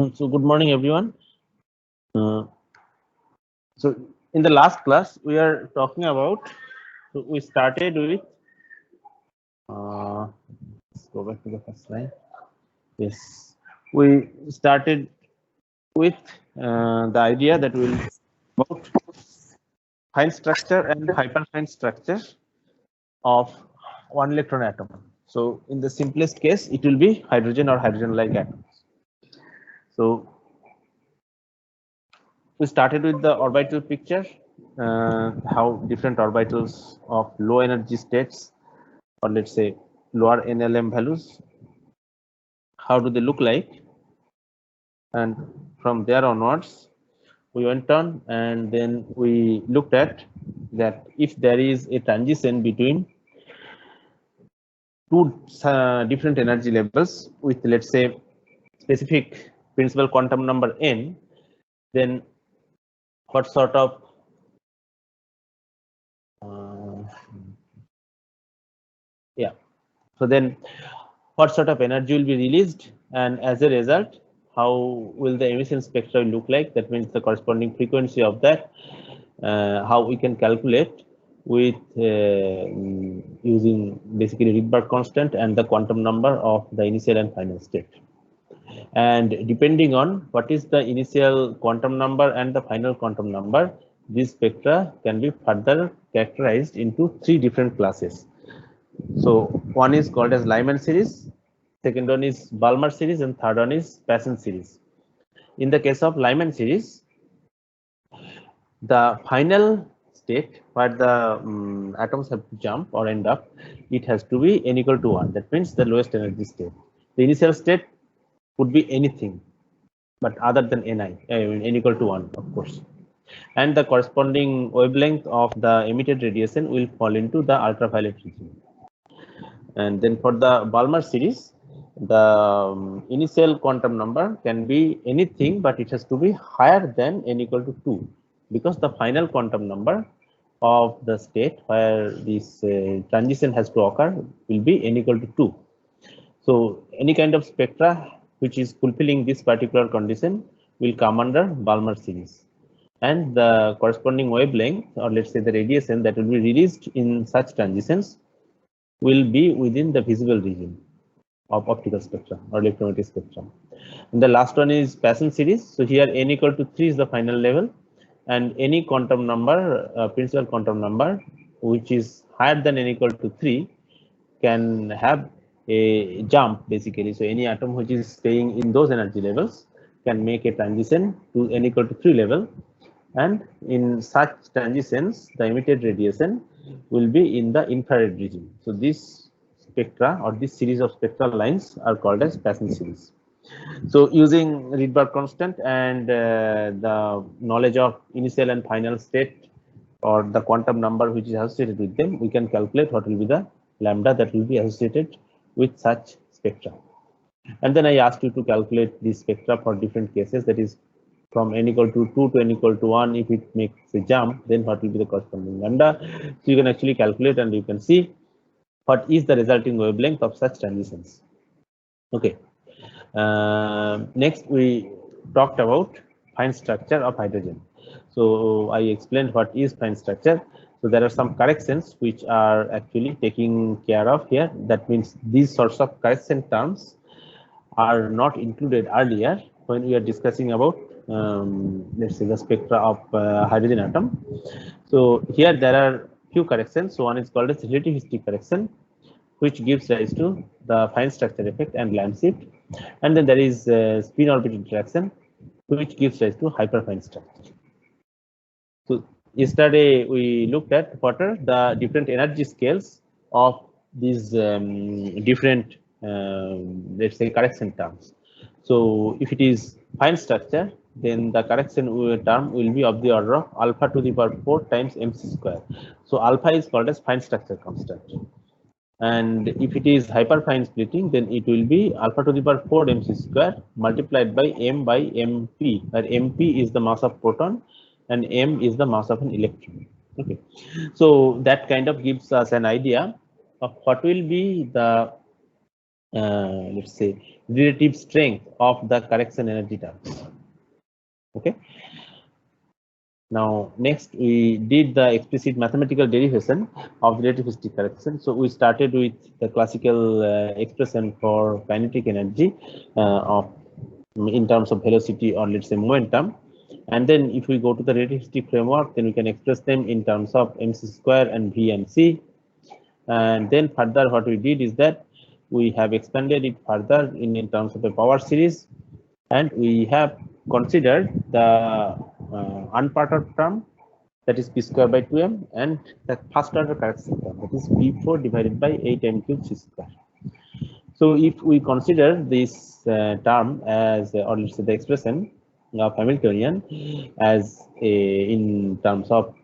So good morning, everyone. Uh, so in the last class, we are talking about. So we started with. Let's go back to the first line. Yes, we started with the idea that we'll about fine structure and hyperfine structure of one electron atom. So in the simplest case, it will be hydrogen or hydrogen-like atoms. So we started with the orbital picture, how different orbitals of low energy states, or let's say lower NLM values, how do they look like? And from there onwards, we went on and then we looked at that if there is a transition between two different energy levels with, let's say, specific principal quantum number n, then what sort of so then what sort of energy will be released, and as a result, how will the emission spectra look like? That means the corresponding frequency of that, how we can calculate with using basically Rydberg constant and the quantum number of the initial and final state. And depending on what is the initial quantum number and the final quantum number, these spectra can be further characterized into three different classes. So one is called as Lyman series, second one is Balmer series, and third one is Paschen series. In the case of Lyman series, the final state where the atoms have to jump or end up, it has to be n equal to 1. That means the lowest energy state. The initial state could be anything, but other than ni, n equal to 1, of course. And the corresponding wavelength of the emitted radiation will fall into the ultraviolet region. And then for the Balmer series, the initial quantum number can be anything, but it has to be higher than n equal to 2, because the final quantum number of the state where this transition has to occur will be n equal to 2. So any kind of spectra which is fulfilling this particular condition will come under Balmer series. And the corresponding wavelength, or let's say the radiation that will be released in such transitions, will be within the visible region of optical spectrum or electromagnetic spectrum. And the last one is Paschen series. So here n equal to 3 is the final level, and any quantum number, principal quantum number, which is higher than n equal to 3, can have a jump basically. So any atom which is staying in those energy levels can make a transition to n equal to 3 level, and in such transitions, the emitted radiation will be in the infrared region. So this spectra or this series of spectral lines are called as Paschen series. So using Rydberg constant and the knowledge of initial and final state or the quantum number which is associated with them, we can calculate what will be the lambda that will be associated with such spectra. And then I asked you to calculate the spectra for different cases, that is from n equal to 2 to n equal to 1. If it makes a jump, then what will be the corresponding lambda? So you can actually calculate and you can see what is the resulting wavelength of such transitions. Okay. Next, we talked about fine structure of hydrogen. So I explained what is fine structure. So there are some corrections which are actually taking care of here. That means these sorts of correction terms are not included earlier when we are discussing about let's say the spectra of hydrogen atom. So here there are few corrections. So one is called as relativistic correction, which gives rise to the fine structure effect and Lamb shift, and then there is spin orbit interaction, which gives rise to hyperfine structure. So yesterday we looked at what are the different energy scales of these different let's say correction terms. So if it is fine structure, then the correction term will be of the order of alpha to the power 4 times mc square. So alpha is called as fine structure constant. And if it is hyperfine splitting, then it will be alpha to the power 4 mc square multiplied by m by mp, where mp is the mass of proton and m is the mass of an electron. Okay, so that kind of gives us an idea of what will be the let's say relative strength of the correction energy terms. Okay. Now, next we did the explicit mathematical derivation of relativistic correction. So we started with the classical expression for kinetic energy of in terms of velocity or let's say momentum. And then if we go to the relativistic framework, then we can express them in terms of mc square and v and c. And then further what we did is that we have expanded it further in terms of a power series, and we have considered the unperturbed term, that is p square by 2m, and the first order correction term, that is p4 divided by 8m cube c square. So if we consider this term as, or let's say the expression of Hamiltonian as in terms of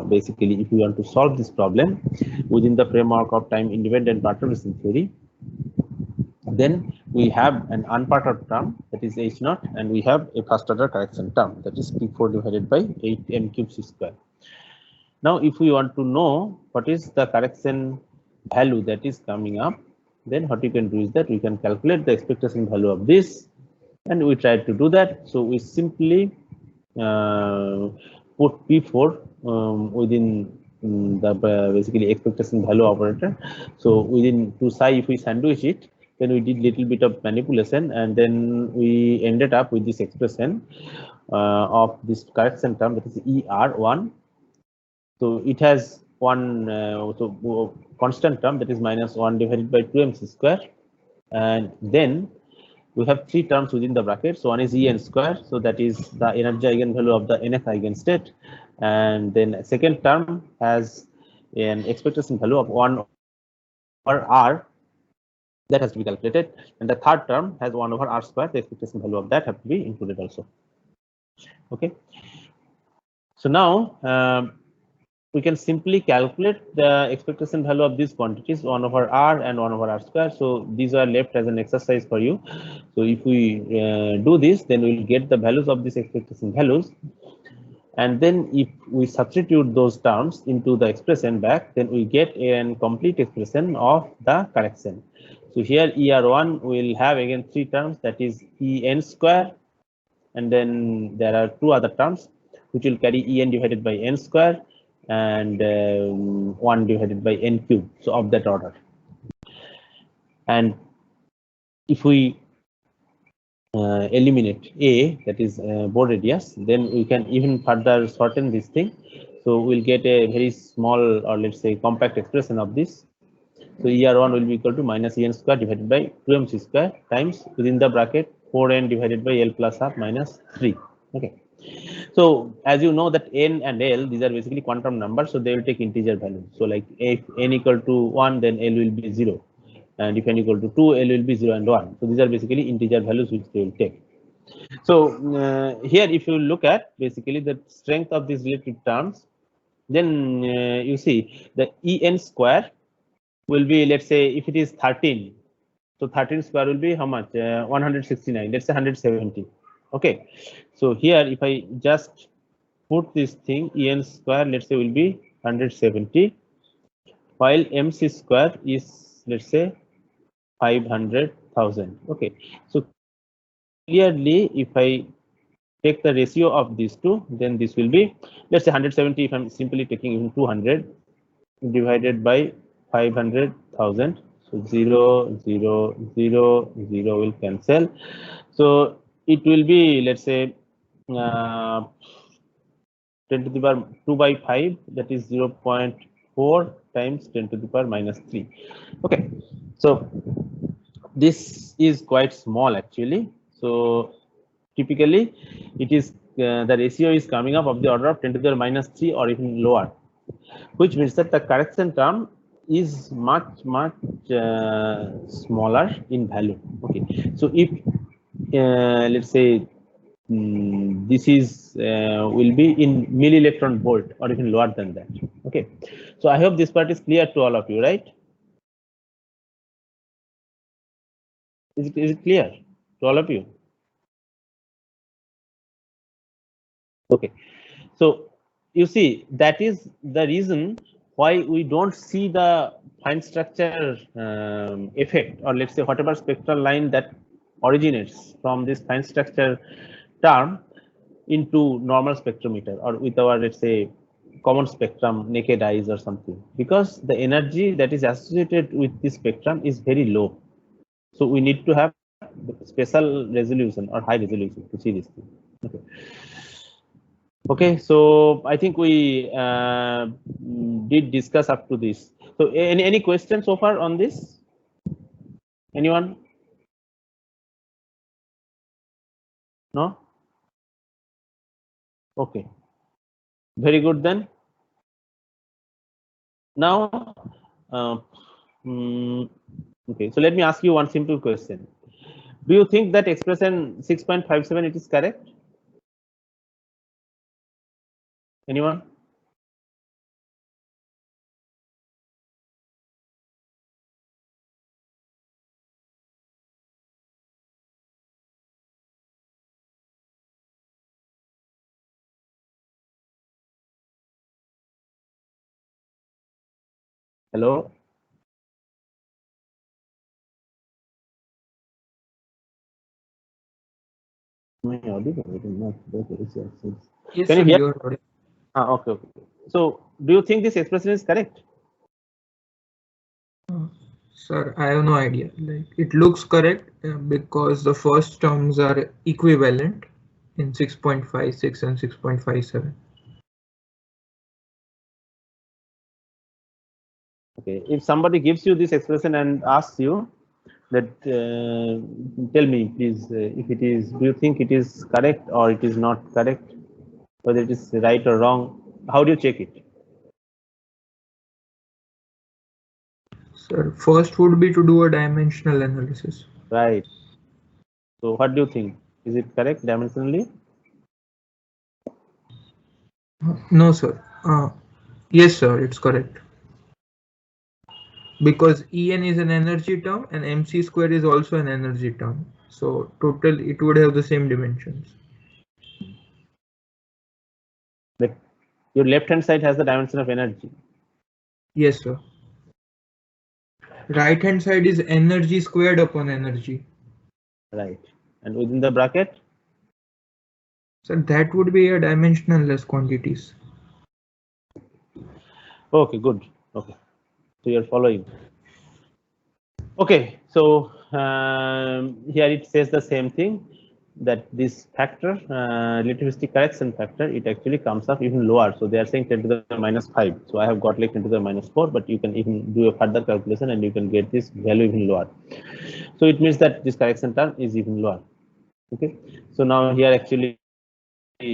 basically if we want to solve this problem within the framework of time independent perturbation theory, then we have an unperturbed term, that is h naught, and we have a first order correction term, that is p4 divided by 8m cube c square. Now if we want to know what is the correction value that is coming up, then what you can do is that we can calculate the expectation value of this, and we try to do that. So we simply put p4 within the basically expectation value operator. So within 2 psi, if we sandwich it, then we did little bit of manipulation, and then we ended up with this expression of this correction term, that is ER1. So it has one constant term, that is minus 1 divided by 2mc square, and then we have 3 terms within the bracket. So one is En square, so that is the energy eigenvalue of the nth eigenstate, and then second term has an expectation value of 1 over r, that has to be calculated, and the third term has 1 over r square, the expectation value of that have to be included also. Okay. So now we can simply calculate the expectation value of these quantities, 1 over r and 1 over r square. So these are left as an exercise for you. So if we do this, then we will get the values of these expectation values. And then if we substitute those terms into the expression back, then we get a complete expression of the correction. So here ER1 will have again 3 terms, that is En square, and then there are 2 other terms which will carry En divided by n square and 1 divided by n cube, so of that order. And if we eliminate A, that is bore radius, then we can even further shorten this thing. So we'll get a very small, or let's say compact expression of this. So ER1 will be equal to minus En square divided by 2mc square times within the bracket 4n divided by L plus half minus 3. Okay. So as you know that n and L, these are basically quantum numbers, so they will take integer values. So like if n equal to 1, then L will be 0, and if n equal to 2, L will be 0 and 1. So these are basically integer values which they will take. So here if you look at basically the strength of these relative terms, then you see the En square will be, let's say if it is 13, so 13 square will be how much? 169, let's say 170. Okay, so here if I just put this thing, En square, let's say will be 170, while mc square is, let's say 500,000. Okay, so clearly if I take the ratio of these two, then this will be, let's say 170, if I'm simply taking even 200 divided by 500,000, so 0, 0, 0, 0 will cancel. So it will be, let's say 10 to the power 2 by 5, that is 0.4 times 10 to the power minus 3. Okay, so this is quite small actually. So typically it is the ratio is coming up of the order of 10 to the power minus 3 or even lower, which means that the correction term is much smaller in value. Okay, so if let's say this is will be in milli electron volt or even lower than that. Okay, so I hope this part is clear to all of you, right? Is it clear to all of you? Okay, so you see that is the reason why we don't see the fine structure effect, or let's say whatever spectral line that originates from this fine structure term into normal spectrometer, or with our, let's say, common spectrum naked eyes or something, because the energy that is associated with this spectrum is very low. So we need to have special resolution or high resolution to see this thing. Okay. Okay, so I think we did discuss up to this. So any questions so far on this? Anyone? No? Okay. Very good then. Now, okay, so let me ask you one simple question. Do you think that expression 6.57 it is correct? Anyone? Hello? Am I audible? I don't know. Yes, Can you sir, hear? you're right. Okay, okay. So do you think this expression is correct? Sir, I have no idea. Like it looks correct because the first terms are equivalent in 6.56 and 6.57. Okay, if somebody gives you this expression and asks you that, tell me please, if it is, do you think it is correct or it is not correct, whether it is right or wrong, how do you check it? Sir, first would be to do a dimensional analysis. Right. So what do you think? Is it correct dimensionally? No, sir. Yes, sir, it's correct. Because En is an energy term and mc square is also an energy term. So total it would have the same dimensions. Like your left hand side has the dimension of energy. Yes, sir. Right hand side is energy squared upon energy. Right. And within the bracket? So that would be a dimensionless quantities. Okay, good. Okay. So you're following. Okay, so here it says the same thing, that this factor, relativistic correction factor, it actually comes up even lower. So they are saying 10 to the minus 5. So I have got like 10 to the minus 4, but you can even do a further calculation and you can get this value even lower. So it means that this correction term is even lower. Okay, so now here actually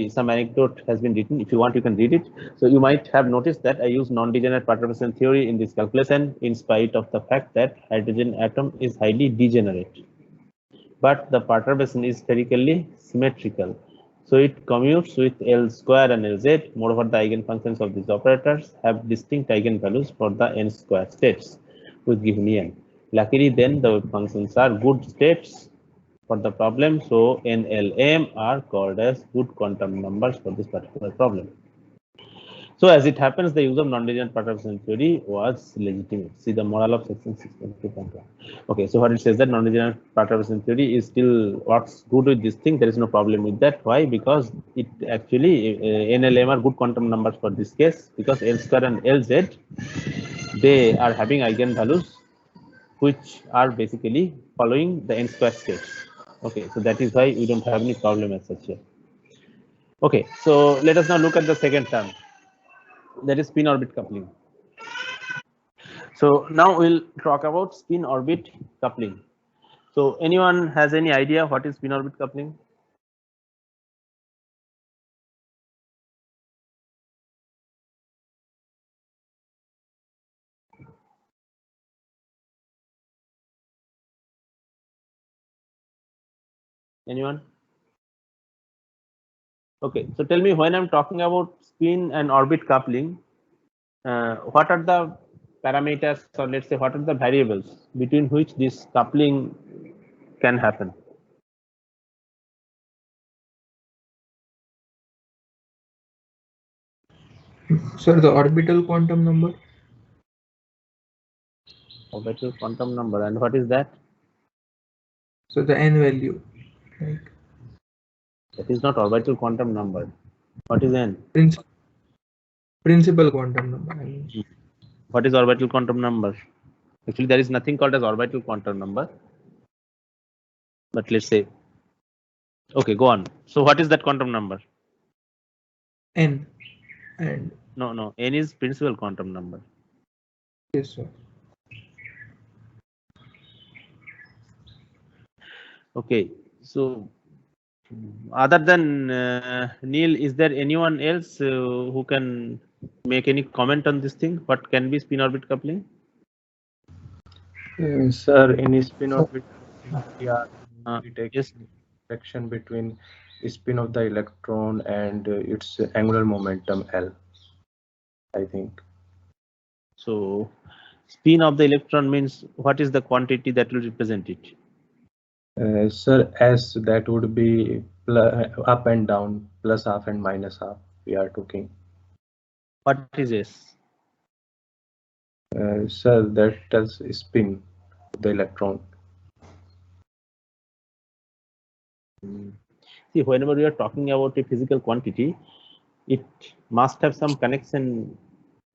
some anecdote has been written. If you want, you can read it. So you might have noticed that I use non-degenerate perturbation theory in this calculation, in spite of the fact that hydrogen atom is highly degenerate, but the perturbation is spherically symmetrical. So it commutes with L square and Lz. Moreover, the eigenfunctions of these operators have distinct eigenvalues for the n square states with given n. Luckily, then the wave functions are good states for the problem. So N, L, M are called as good quantum numbers for this particular problem. So as it happens, the use of non-degenerate perturbation theory was legitimate. See the moral of section 6.2.1. Okay, so what it says that non-degenerate perturbation theory is still works good with this thing. There is no problem with that. Why? Because it actually NLM are good quantum numbers for this case, because L square and Lz, they are having eigenvalues which are basically following the n square states. Okay, so that is why we don't have any problem as such here. Okay, so let us now look at the second term, that is spin orbit coupling. So now we'll talk about spin orbit coupling. So anyone has any idea what is spin orbit coupling? Anyone? Okay, so tell me, when I'm talking about spin and orbit coupling, what are the parameters, or let's say what are the variables between which this coupling can happen? Sir, the orbital quantum number. Orbital quantum number, and what is that? So the n value, like That is not orbital quantum number. What is n? principal quantum number. I mean. What is orbital quantum number? Actually, there is nothing called as orbital quantum number. But let's say, okay, go on. So what is that quantum number? N and No, n is principal quantum number. yes, sir. Okay, so other than Neil, is there anyone else who can make any comment on this thing? What can be spin orbit coupling? Sir, in spin orbit, we take Yes. interaction between spin of the electron and its angular momentum L, I think. So spin of the electron means what is the quantity that will represent it? Sir, S, that would be up and down, plus half and minus half, we are talking. What is S? Sir, that tells spin of the electron. See, whenever we are talking about a physical quantity, it must have some connection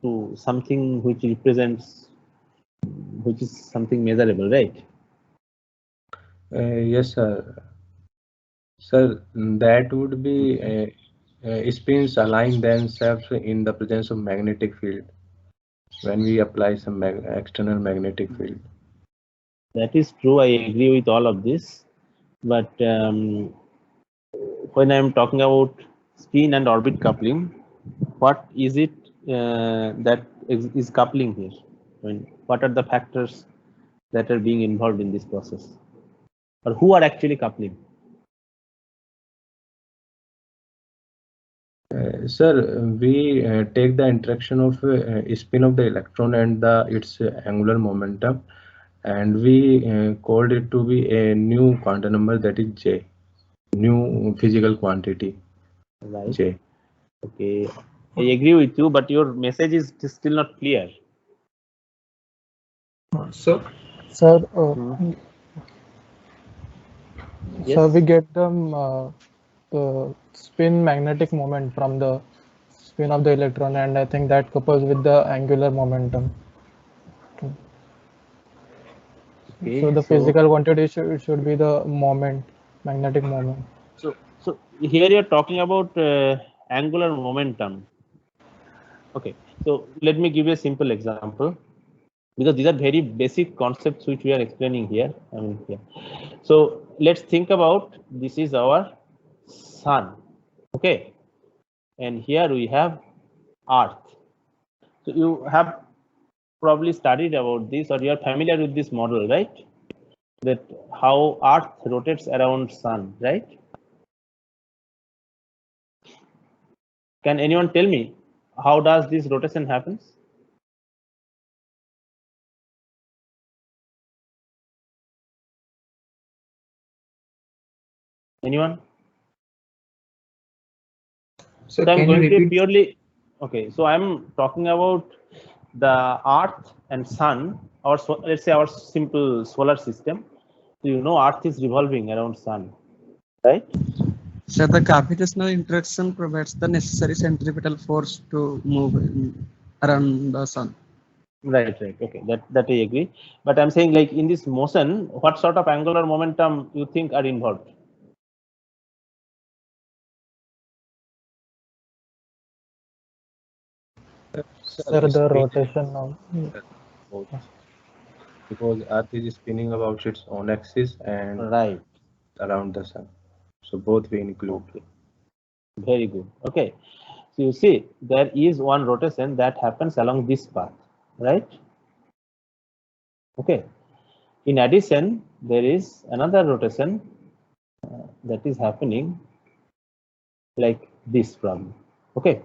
to something which represents, which is something measurable, right? Yes, sir. Sir, that would be spins align themselves in the presence of magnetic field when we apply some external magnetic field. That is true. I agree with all of this. But when I'm talking about spin and orbit coupling, what is it that is coupling here? I mean, what are the factors that are being involved in this process? Or who are actually coupling? Sir, we take the interaction of spin of the electron and its angular momentum, and we called it to be a new quantum number, that is J, new physical quantity, Right. J. Okay. I agree with you, but your message is still not clear. So Sir, Yes. so we get the spin magnetic moment from the spin of the electron, and I think that couples with the angular momentum. Okay, So the physical quantity should be the moment, magnetic moment. So here you're talking about angular momentum. Okay, so let me give you a simple example, because these are very basic concepts which we are explaining here. I mean, here. So let's think about, this is our sun, okay, and here we have Earth. So you have probably studied about this, or you are familiar with this model, right? That how Earth rotates around sun, right? Can anyone tell me how does this rotation happens? Anyone? sir, So I'm can you going to repeat? purely, okay, so I'm talking about the Earth and Sun, or let's say our simple solar system. So you know Earth is revolving around Sun, right? So the gravitational interaction provides the necessary centripetal force to move around the sun. Right. Okay, that I agree. But I'm saying, like, in this motion, what sort of angular momentum you think are involved? Sir, the Spin rotation now. both, because Earth is spinning about its own axis and Right. around the sun. So both we include. Okay. Very good. Okay. So you see, there is one rotation that happens along this path, right? Okay. In addition, there is another rotation that is happening like this problem. Okay.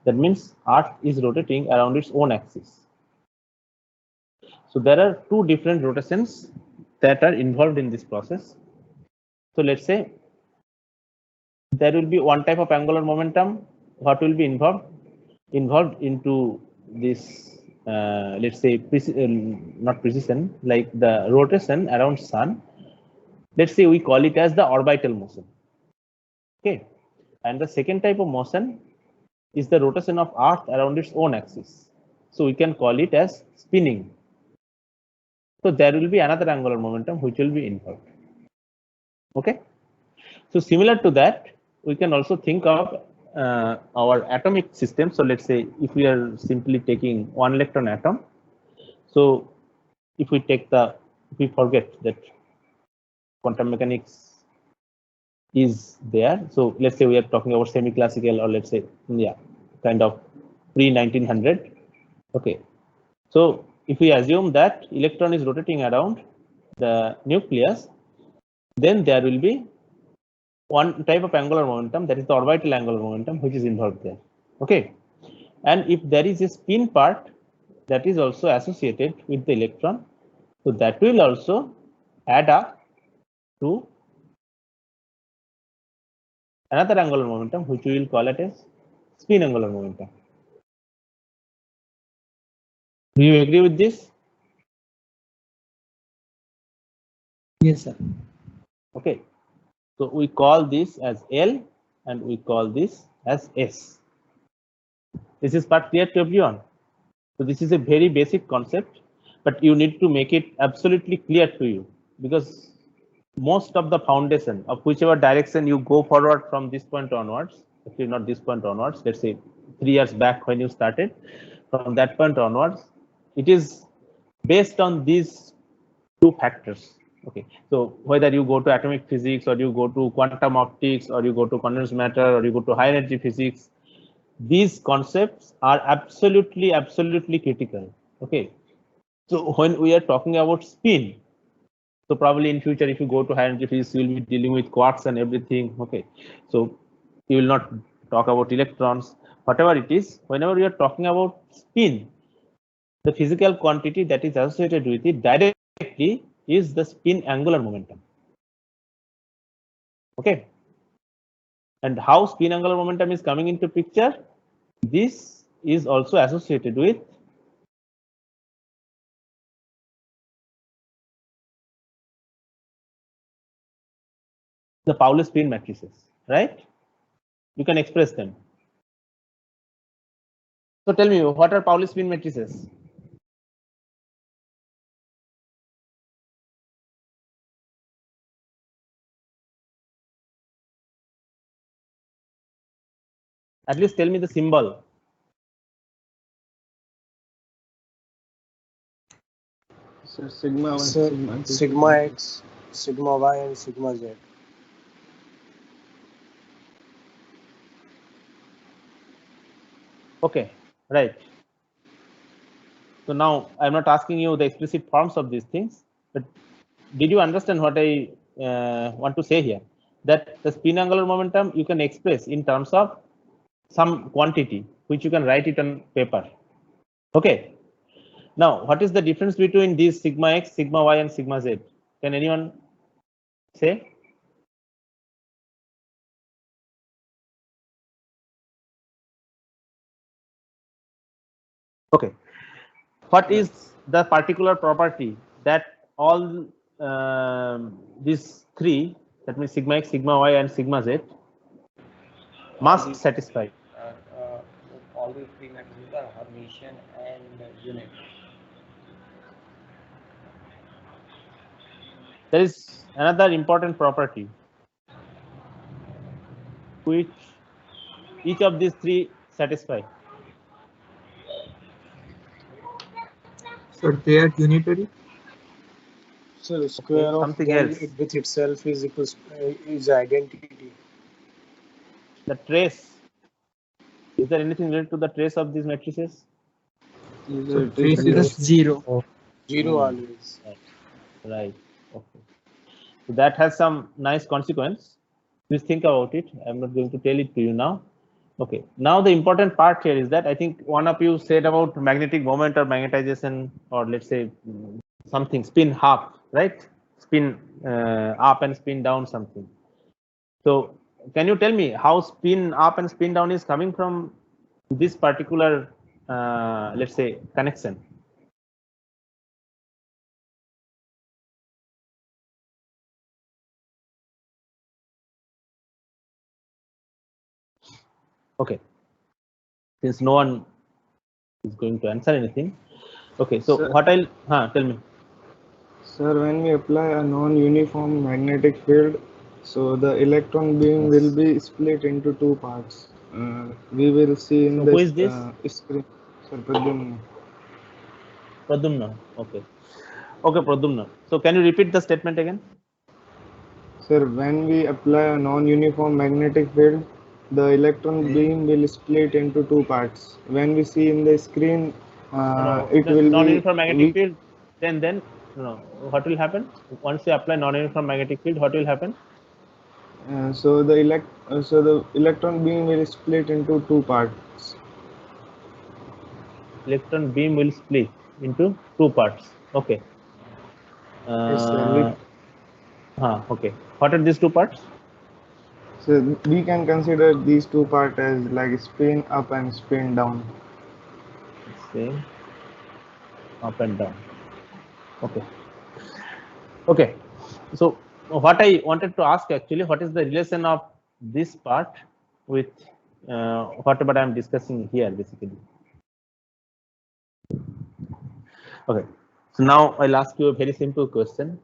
That means Earth is rotating around its own axis. So there are two different rotations that are involved in this process. So let's say there will be one type of angular momentum. What will be involved? Involved into this let's say not precision, like the rotation around sun. Let's say we call it as the orbital motion. Okay, and the second type of motion is the rotation of Earth around its own axis. So we can call it as spinning. So there will be another angular momentum which will be involved. Okay. So similar to that, we can also think of our atomic system. So let's say if we are simply taking one electron atom. So if we forget that quantum mechanics is there. So let's say we are talking about semi-classical, or let's say, yeah, kind of pre-1900. Okay. So if we assume that electron is rotating around the nucleus, then there will be one type of angular momentum, that is the orbital angular momentum, which is involved there. Okay. And if there is a spin part that is also associated with the electron, so that will also add up to another angular momentum, which we will call it as spin angular momentum. Do you agree with this? Yes, sir. Okay. So we call this as L and we call this as S. This is part clear to everyone. So this is a very basic concept, but you need to make it absolutely clear to you, because most of the foundation of whichever direction you go forward from this point onwards, actually not this point onwards, let's say 3 years back when you started, from that point onwards, it is based on these two factors. Okay, so whether you go to atomic physics, or you go to quantum optics, or you go to condensed matter, or you go to high energy physics, these concepts are absolutely critical. Okay, so when we are talking about spin, so probably in future, if you go to high energy physics, you will be dealing with quarks and everything. Okay, so you will not talk about electrons, whatever it is. Whenever you are talking about spin, the physical quantity that is associated with it directly is the spin angular momentum. Okay, and how spin angular momentum is coming into picture, this is also associated with the Pauli spin matrices, right? You can express them. So tell me, what are Pauli spin matrices? At least tell me the symbol. So sigma 1, So sigma 2, sigma x, sigma y, and sigma z. Okay, right. So now I'm not asking you the explicit forms of these things, but did you understand what I want to say here? That the spin angular momentum you can express in terms of some quantity, which you can write it on paper. Okay. Now, what is the difference between these sigma x, sigma y, and sigma z? Can anyone say? Okay. What is the particular property that all these three, that means sigma x, sigma y, and sigma z, must satisfy? All these three matrices are Hermitian and unit. There is another important property which each of these three satisfy. So they are unitary. So the square of something them else. with itself is equals is identity. The trace. Is there anything related to the trace of these matrices? So trace It is is zero. Zero always. Right. Okay. So that has some nice consequence. Please think about it. I'm not going to tell it to you now. Okay. Now the important part here is that I think one of you said about magnetic moment or magnetization, or let's say something spin half, right? Spin up and spin down something. So can you tell me how spin up and spin down is coming from this particular let's say connection. Okay, since no one is going to answer anything. Okay, so Sir. what I'll tell me. Sir, when we apply a non-uniform magnetic field, so the electron beam Yes. will be split into two parts. We will see in So the who is this? screen. Sir, Pradyumna. Pradumna. Okay. Okay, Pradumna. So can you repeat the statement again? Sir, when we apply a non-uniform magnetic field, the electron beam will split into two parts. When we see in the screen, No, it the will be non-uniform magnetic field. Then no. What will happen once you apply non-uniform magnetic field? What will happen? so the electron beam will split into two parts. Electron beam will split into two parts. Okay. Yes, sir. Okay. What are these two parts? So we can consider these two parts as like spin up and spin down. Same up and down. Okay. Okay. So what I wanted to ask actually, what is the relation of this part with whatever I am discussing here basically? Okay. So now I'll ask you a very simple question.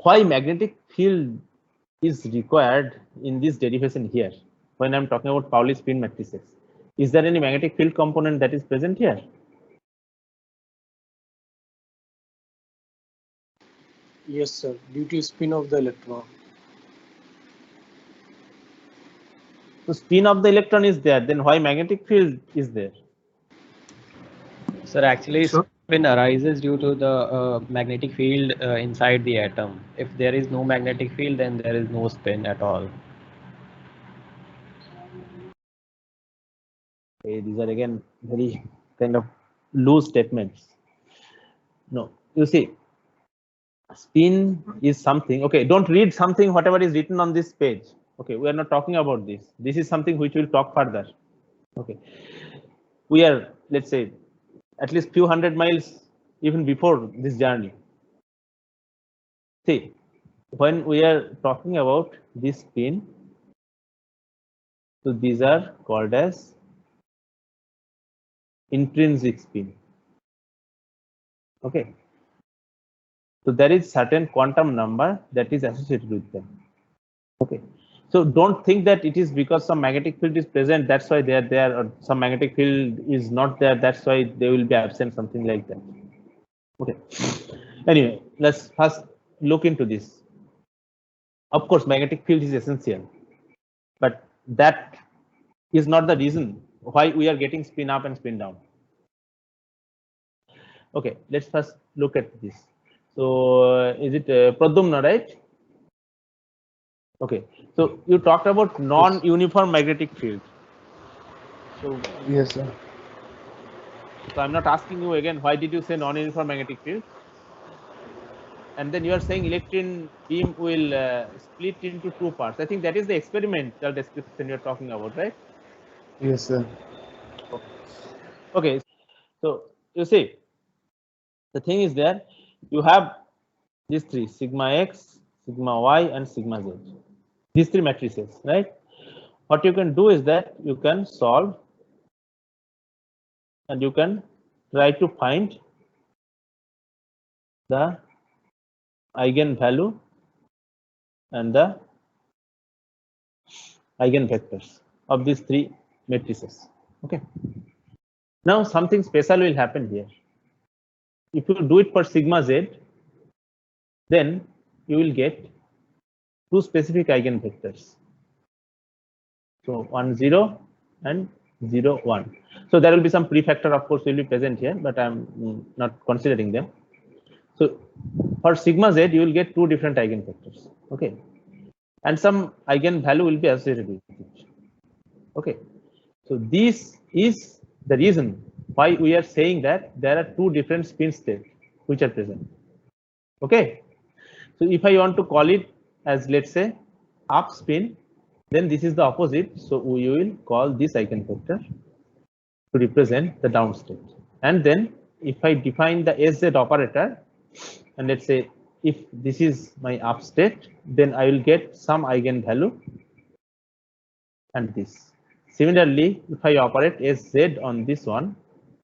Why magnetic field is required in this derivation here when I'm talking about Pauli spin matrices? Is there any magnetic field component that is present here? Yes, sir. Due to spin of the electron. So spin of the electron is there, then why magnetic field is there? Sir, actually, So spin arises due to the magnetic field inside the atom. If there is no magnetic field, then there is no spin at all. Okay, these are again very kind of loose statements. No, you see, spin is something. Okay, don't read something whatever is written on this page. Okay, we are not talking about this. This is something which we'll talk further. Okay, we are, let's say, at least few hundred miles even before this journey. See, when we are talking about this spin, so these are called as intrinsic spin. Okay, so there is certain quantum number that is associated with them. Okay, so don't think that it is because some magnetic field is present, that's why they are there, or some magnetic field is not there, that's why they will be absent, something like that. Okay, anyway, let's first look into this. Of course, magnetic field is essential, but that is not the reason why we are getting spin up and spin down. Okay, let's first look at this. So is it Pradumna, right? Okay, so you talked about non-uniform magnetic field. So Yes, sir. So I'm not asking you again, why did you say non-uniform magnetic field? And then you are saying electron beam will split into two parts. I think that is the experimental description you're talking about, right? Yes, sir. Okay. So you see, the thing is there, you have these three, sigma x, sigma y, and sigma z. These three matrices, right? What you can do is that you can solve and you can try to find the eigenvalue and the eigenvectors of these three matrices. Okay. Now something special will happen here. If you do it for sigma z, then you will get two specific eigenvectors. So 1 0 and 0 1. So there will be some prefactor, of course, will be present here, but I'm not considering them. So for sigma z, you will get two different eigenvectors. Okay, and some eigenvalue will be associated with it. Okay, so this is the reason why we are saying that there are two different spin states which are present. Okay, so if I want to call it as, let's say, up spin then this is the opposite. So we will call this eigenvector to represent the down state. And then if I define the SZ operator, and let's say if this is my up state, then I will get some eigenvalue and this. Similarly, if I operate SZ on this one,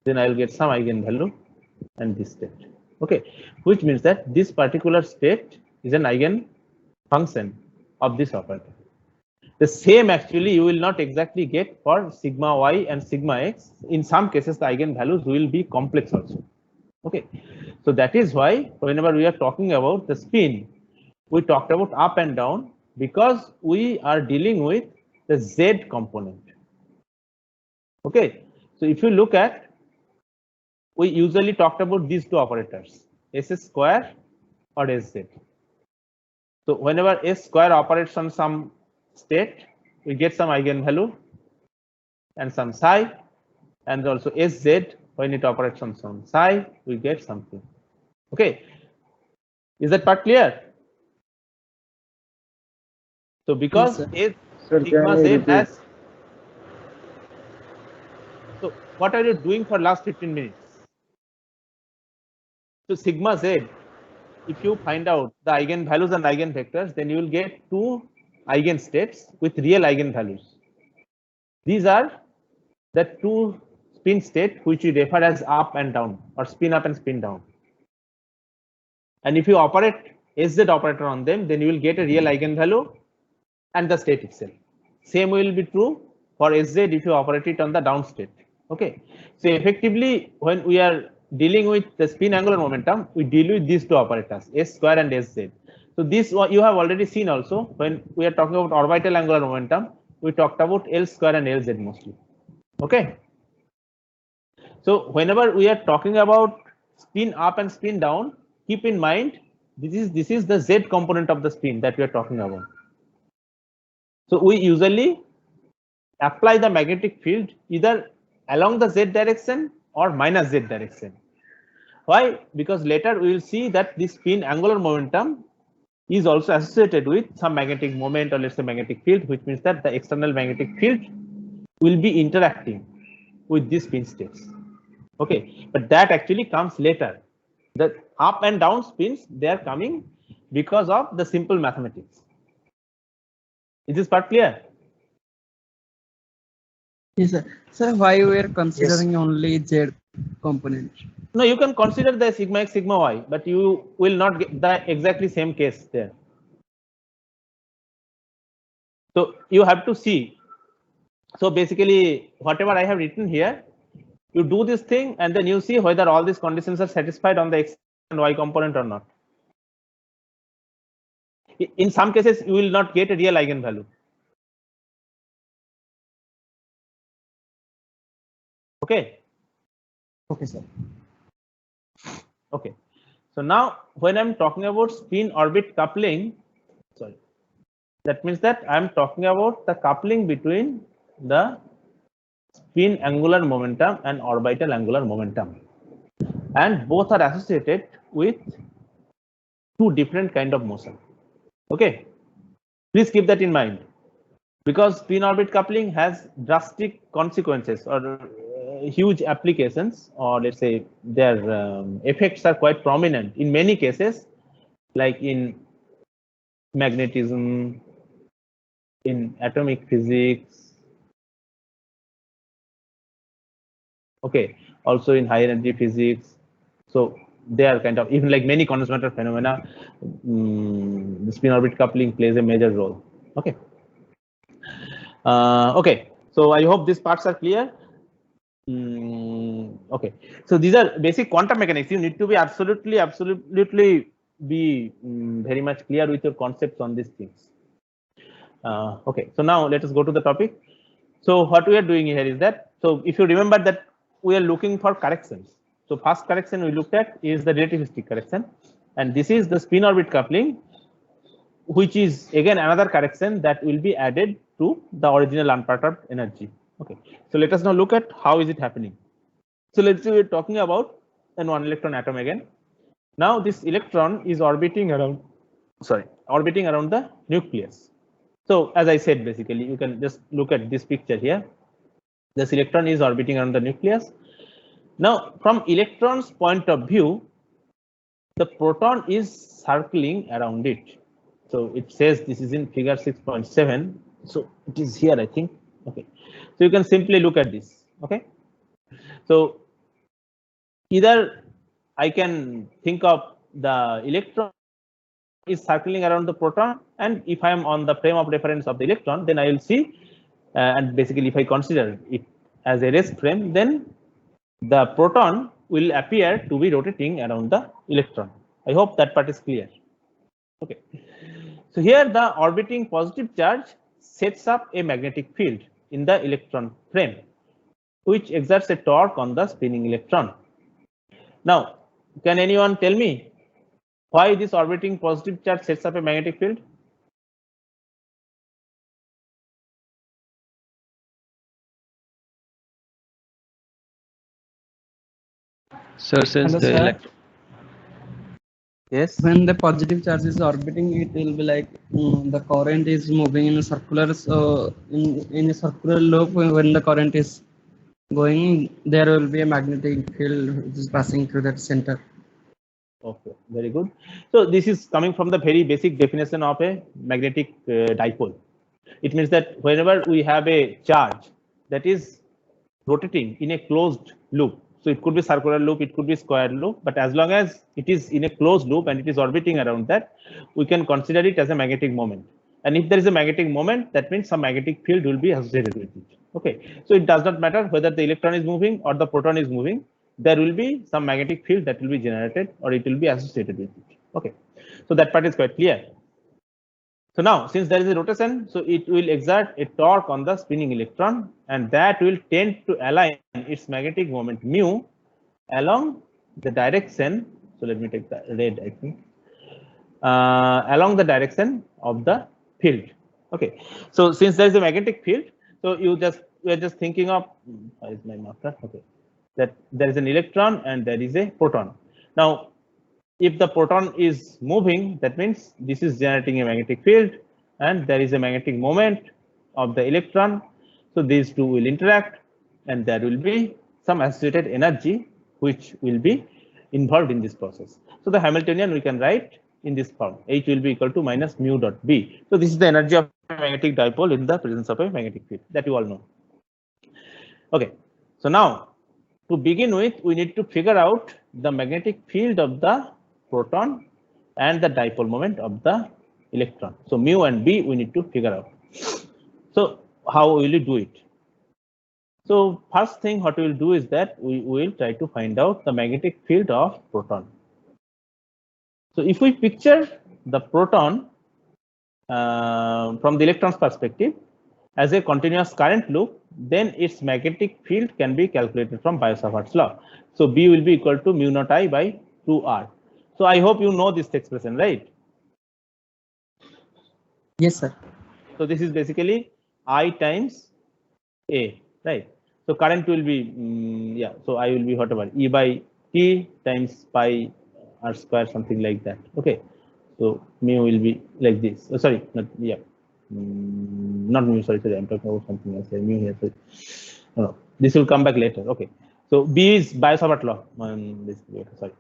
then I will get some eigenvalue and this state. Okay, which means that this particular state is an eigen function of this operator. The same actually you will not exactly get for sigma y and sigma x. In some cases, the eigenvalues will be complex also. Okay, so that is why whenever we are talking about the spin, we talked about up and down because we are dealing with the z component. Okay, so if you look at, we usually talked about these two operators, s square or sz. So whenever s square operates on some state, we get some eigenvalue and some psi, and also sz when it operates on some psi, we get something. Okay, is that part clear? So because Yes, sigma z has, so what are you doing for last 15 minutes? So sigma z, if you find out the eigenvalues and eigenvectors, then you will get two eigenstates with real eigenvalues. These are the two spin state which we refer as up and down or spin up and spin down. And if you operate sz operator on them, then you will get a real eigenvalue and the state itself. Same will be true for sz if you operate it on the down state. Okay, so effectively when we are dealing with the spin angular momentum, we deal with these two operators, s square and sz. So this you have already seen also when we are talking about orbital angular momentum, we talked about L square and Lz mostly. Okay, so whenever we are talking about spin up and spin down, keep in mind this is the z component of the spin that we are talking about. So we usually apply the magnetic field either along the z direction or minus z direction. Why? Because later we will see that this spin angular momentum is also associated with some magnetic moment or let's say magnetic field, which means that the external magnetic field will be interacting with these spin states. Okay, but that actually comes later. The up and down spins, they are coming because of the simple mathematics. Is this part clear? yes, sir. So why we are considering only Z component? No, you can consider the sigma x, sigma y, but you will not get the exactly same case there. So you have to see. So basically, whatever I have written here, you do this thing and then you see whether all these conditions are satisfied on the x and y component or not. In some cases, you will not get a real eigenvalue. Okay. Okay, sir. Okay. So now when I'm talking about spin orbit coupling, sorry, that means that I'm talking about the coupling between the spin angular momentum and orbital angular momentum. And both are associated with two different kind of motion. Okay. Please keep that in mind. Because spin orbit coupling has drastic consequences or huge applications, or let's say their effects are quite prominent in many cases, like in magnetism, in atomic physics, okay, also in high energy physics. So they are kind of, even like many condensed matter phenomena, the spin orbit coupling plays a major role. Okay. Okay, so I hope these parts are clear. Okay, so these are basic quantum mechanics. You need to be absolutely be very much clear with your concepts on these things. Okay, so now let us go to the topic. So what we are doing here is that, so if you remember that we are looking for corrections. So first correction we looked at is the relativistic correction, and this is the spin orbit coupling, which is again another correction that will be added to the original unperturbed energy. Okay, so let us now look at how is it happening. So let's say we're talking about an one electron atom again. Now this electron is orbiting around the nucleus. So as I said, basically you can just look at this picture here. This electron is orbiting around the nucleus. Now from electron's point of view, the proton is circling around it. So it says this is in figure 6.7. So it is here, I think. Okay. So you can simply look at this. Okay. So either I can think of the electron is circling around the proton, and if I am on the frame of reference of the electron, then I will see, and basically if I consider it as a rest frame, then the proton will appear to be rotating around the electron. I hope that part is clear. Okay. So here the orbiting positive charge sets up a magnetic field in the electron frame, which exerts a torque on the spinning electron. Now, can anyone tell me why this orbiting positive charge sets up a magnetic field? So since Hello, the sir. Yes. When the positive charge is orbiting, it will be like the current is moving in a circular, in a circular loop. When the current is going, there will be a magnetic field which is passing through that center. Okay, very good. So this is coming from the very basic definition of a magnetic dipole. It means that whenever we have a charge that is rotating in a closed loop, so it could be circular loop, it could be square loop, but as long as it is in a closed loop and it is orbiting around that, we can consider it as a magnetic moment. And if there is a magnetic moment, that means some magnetic field will be associated with it. Okay, so it does not matter whether the electron is moving or the proton is moving, there will be some magnetic field that will be generated or it will be associated with it. Okay, so that part is quite clear. So now, since there is a rotation, so it will exert a torque on the spinning electron, and that will tend to align its magnetic moment mu along the direction. So let me take the red, I think, along the direction of the field. Okay. So since there is a magnetic field, so we are just thinking of, where is my marker? Okay, that there is an electron and there is a proton. Now, if the proton is moving, that means this is generating a magnetic field and there is a magnetic moment of the electron. So these two will interact and there will be some associated energy which will be involved in this process. So the Hamiltonian we can write in this form, H will be equal to minus mu dot B. So this is the energy of a magnetic dipole in the presence of a magnetic field that you all know. Okay, so now to begin with, we need to figure out the magnetic field of the proton and the dipole moment of the electron. So mu and B we need to figure out. So how will you do it? So first thing what we will do is that we will try to find out the magnetic field of proton. So if we picture the proton from the electron's perspective as a continuous current loop, then its magnetic field can be calculated from Biot-Savart's law. So B will be equal to mu naught I by 2R. So I hope you know this expression, right? Yes, sir. So this is basically I times A, right? So current will be, yeah, so I will be whatever, E by T times pi R square, something like that. Okay. So mu will be like this. Oh, sorry, not, yeah. Not mu, sorry, I'm talking about something else here. Mu here, sorry. No, this will come back later. Okay. So B is Biot-Savart law. Sorry.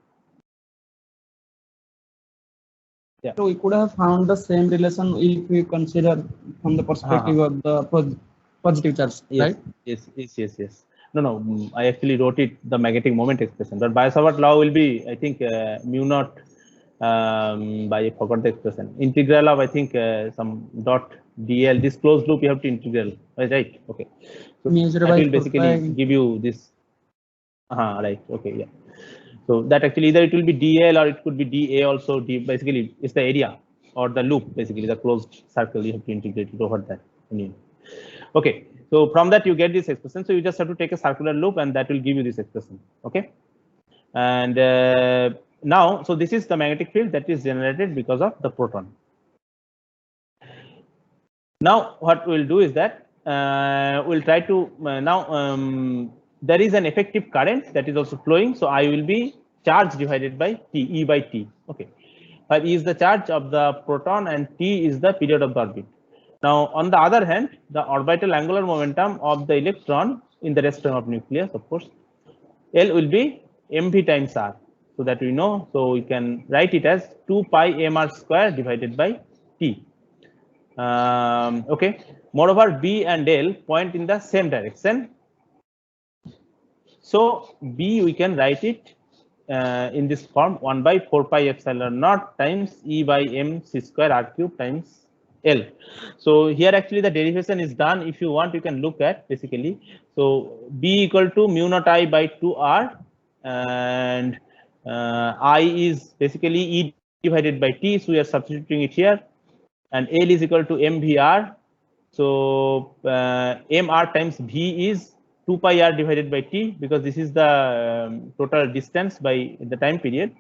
Yeah. So we could have found the same relation if we consider from the perspective of the positive charge, yes, right? Yes. No, I actually wrote it the magnetic moment expression, but Biot-Savart law will be, I think, mu naught by I forgot the expression. Integral of, I think, some dot dl. This closed loop you have to integral, right? Okay. So that will basically give you this. Right. Okay. Yeah. So that actually either it will be dl or it could be dA also. Basically, it's the area or the loop. Basically, the closed circle you have to integrate it over that. Okay. So from that you get this expression. So you just have to take a circular loop and that will give you this expression. Okay. And now, so this is the magnetic field that is generated because of the proton. Now, what we'll do is that we'll try to there is an effective current that is also flowing. So I will be charge divided by T, E by T. Okay. E is the charge of the proton and T is the period of the orbit. Now, on the other hand, the orbital angular momentum of the electron in the rest frame of nucleus, of course, L will be mv times r. So that we know. So we can write it as 2 pi mr square divided by t. Okay. Moreover, B and L point in the same direction. So B we can write it in this form 1 by 4 pi epsilon naught times E by m c square r cube times L. So here actually the derivation is done. If you want, you can look at basically. So B equal to mu naught I by 2r, and I is basically E divided by T. So we are substituting it here, and L is equal to mvr. So mr times V is 2 pi r divided by T, because this is the total distance by the time period.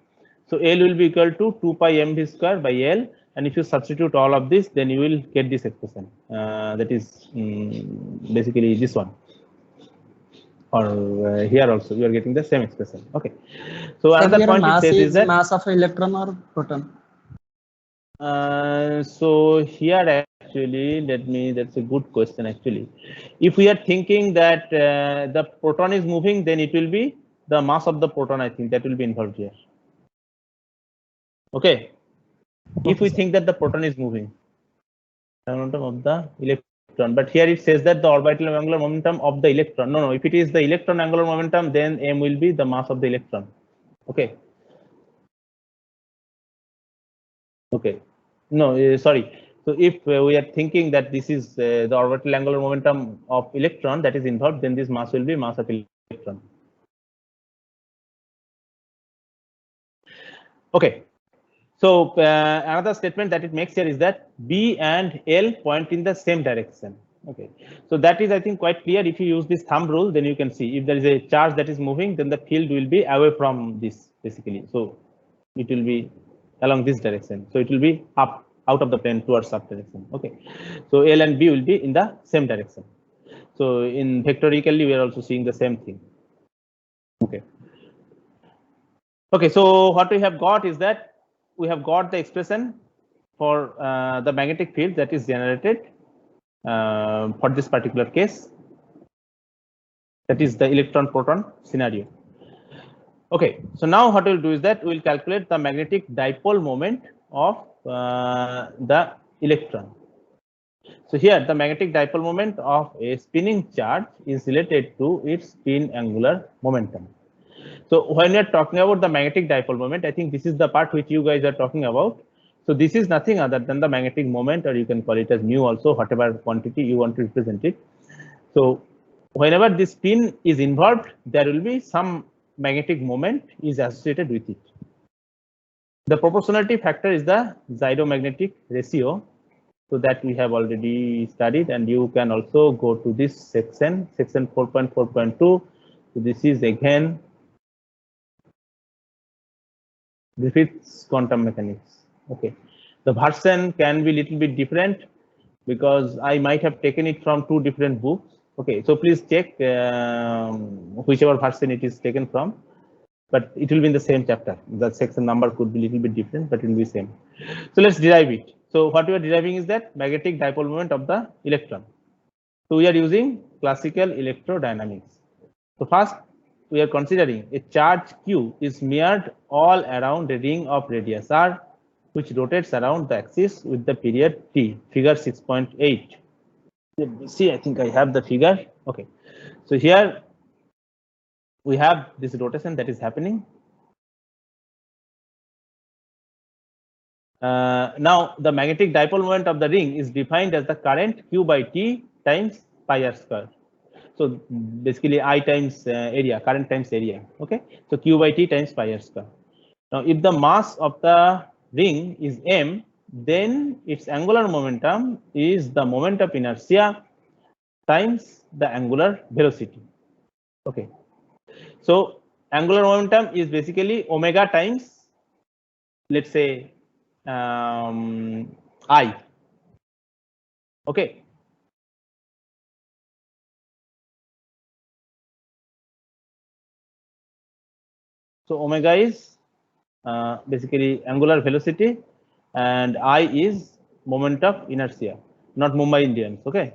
So L will be equal to 2 pi mv square by L, and if you substitute all of this, then you will get this expression. That is basically this one. Or here also you are getting the same expression. Okay. So another point it says is that mass of electron or proton. So here actually, that's a good question actually. If we are thinking that the proton is moving, then it will be the mass of the proton, I think that will be involved here. Okay. If we think that the proton is moving, momentum of the electron, but here it says that the orbital angular momentum of the electron. No, if it is the electron angular momentum, then m will be the mass of the electron. Okay. Okay. No, sorry. So if we are thinking that this is the orbital angular momentum of electron that is involved, then this mass will be mass of electron. Okay. So another statement that it makes here is that B and L point in the same direction. Okay. So that is, I think, quite clear. If you use this thumb rule, then you can see if there is a charge that is moving, then the field will be away from this basically. So it will be along this direction. So it will be up, out of the plane towards up direction. Okay. So L and B will be in the same direction. So in vectorically, we are also seeing the same thing. Okay. Okay. So what we have got is that we have got the expression for the magnetic field that is generated for this particular case. That is the electron proton scenario. Okay, so now what we'll do is that we'll calculate the magnetic dipole moment of the electron. So here the magnetic dipole moment of a spinning charge is related to its spin angular momentum. So when we are talking about the magnetic dipole moment, I think this is the part which you guys are talking about. So this is nothing other than the magnetic moment, or you can call it as mu also, whatever quantity you want to represent it. So whenever this spin is involved, there will be some magnetic moment is associated with it. The proportionality factor is the gyromagnetic ratio. So that we have already studied, and you can also go to this section 4.4.2. So this is again Griffith's quantum mechanics. Okay, the version can be little bit different because I might have taken it from two different books. Okay, so please check whichever version it is taken from, but it will be in the same chapter. The section number could be little bit different, but it will be same. So let's derive it. So what we are deriving is that magnetic dipole moment of the electron. So we are using classical electrodynamics. So first we are considering a charge Q is mirrored all around a ring of radius r, which rotates around the axis with the period t, figure 6.8. Let me see, I think I have the figure. Okay, so here we have this rotation that is happening. Now the magnetic dipole moment of the ring is defined as the current Q by T times pi r square. So basically I times area, current times area. Okay, so Q by T times pi r square. Now if the mass of the ring is m, then its angular momentum is the moment of inertia times the angular velocity. Okay, so angular momentum is basically omega times, let's say, I. Okay. So omega is basically angular velocity, and I is moment of inertia. not Mumbai Indians. Okay.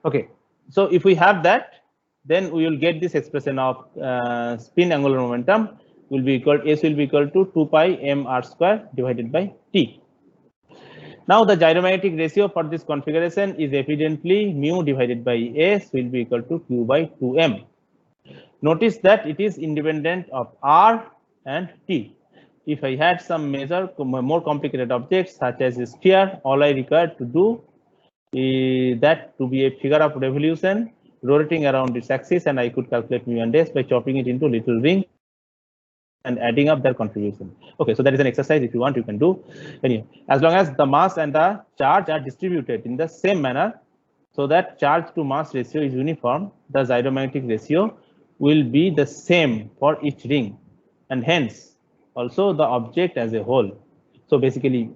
Okay. So if we have that, then we will get this expression of spin angular momentum will be equal, S will be equal to 2 pi m r square divided by t. Now the gyromagnetic ratio for this configuration is evidently mu divided by S will be equal to Q by 2m. Notice that it is independent of R and T. If I had some more complicated objects such as a sphere, all I require to do is that to be a figure of revolution rotating around its axis, and I could calculate mu and S by chopping it into little rings and adding up their contribution. Okay, so that is an exercise. If you want, you can do. Anyway, as long as the mass and the charge are distributed in the same manner, so that charge to mass ratio is uniform, the gyromagnetic ratio will be the same for each ring, and hence also the object as a whole. So basically,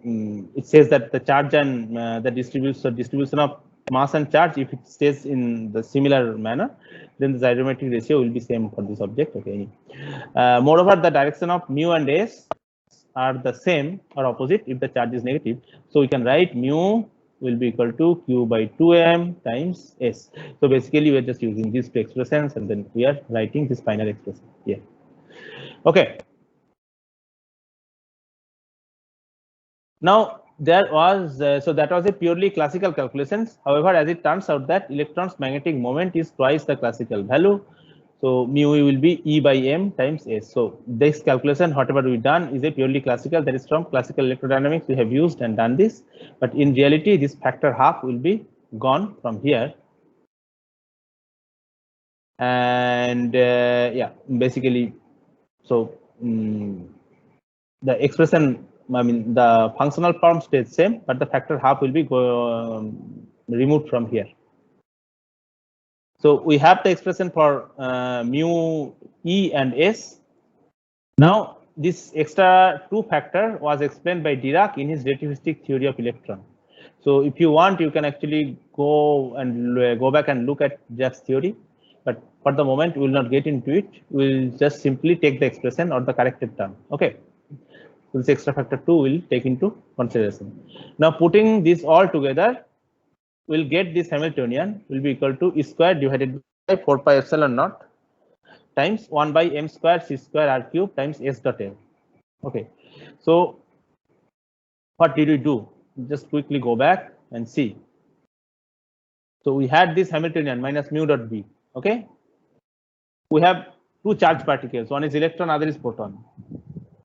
it says that the charge and the distribution of mass and charge, if it stays in the similar manner, then the gyromagnetic ratio will be same for this object. Okay. Moreover, the direction of mu and S are the same or opposite if the charge is negative. So we can write mu will be equal to Q by 2m times S. So basically, we are just using these two expressions, and then we are writing this final expression here. Okay. Now there was so that was a purely classical calculations. However, as it turns out that electron's magnetic moment is twice the classical value. So mu will be E by m times S. So this calculation, whatever we done, is a purely classical. That is from classical electrodynamics. We have used and done this, but in reality, this factor half will be gone from here. And yeah, basically, so the expression, I mean, the functional form stays same, but the factor half will be removed from here. So we have the expression for mu E and S. Now this extra 2 factor was explained by Dirac in his relativistic theory of electron. So if you want, you can actually go back and look at Dirac's theory, but for the moment we will not get into it. We'll just simply take the expression or the corrected term. Okay. So this extra factor 2 will take into consideration. Now putting this all together, we'll get this Hamiltonian will be equal to E square divided by 4 pi epsilon naught times 1 by m square c square r cube times S dot L. Okay. So what did we do? Just quickly go back and see. So we had this Hamiltonian minus mu dot B. Okay. We have two charged particles. One is electron, other is proton.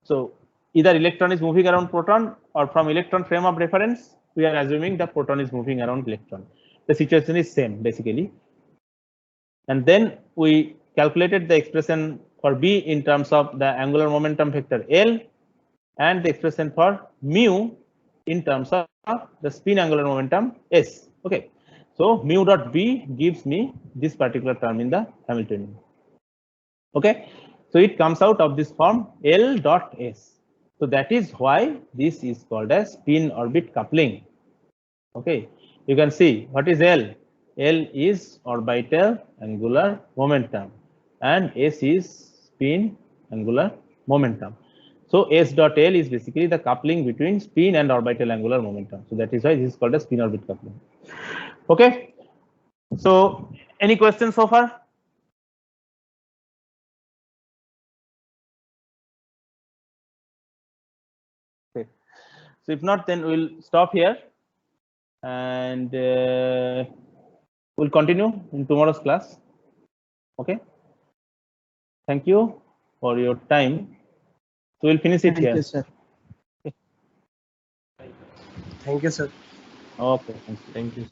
So either electron is moving around proton, or from electron frame of reference, we are assuming the proton is moving around electron. The situation is same basically. And then we calculated the expression for B in terms of the angular momentum vector L, and the expression for mu in terms of the spin angular momentum S. Okay. So mu dot B gives me this particular term in the Hamiltonian. Okay. So it comes out of this form L dot S. So that is why this is called as spin orbit coupling. Okay. You can see what is L. L is orbital angular momentum, and S is spin angular momentum. So S dot L is basically the coupling between spin and orbital angular momentum. So that is why this is called a spin orbit coupling. Okay. So any questions so far? Okay. So if not, then we'll stop here, and we'll continue in tomorrow's class. Okay. Thank you for your time. So we'll finish it here. Thank you, sir. Thank you, sir. Okay. Thank you, sir.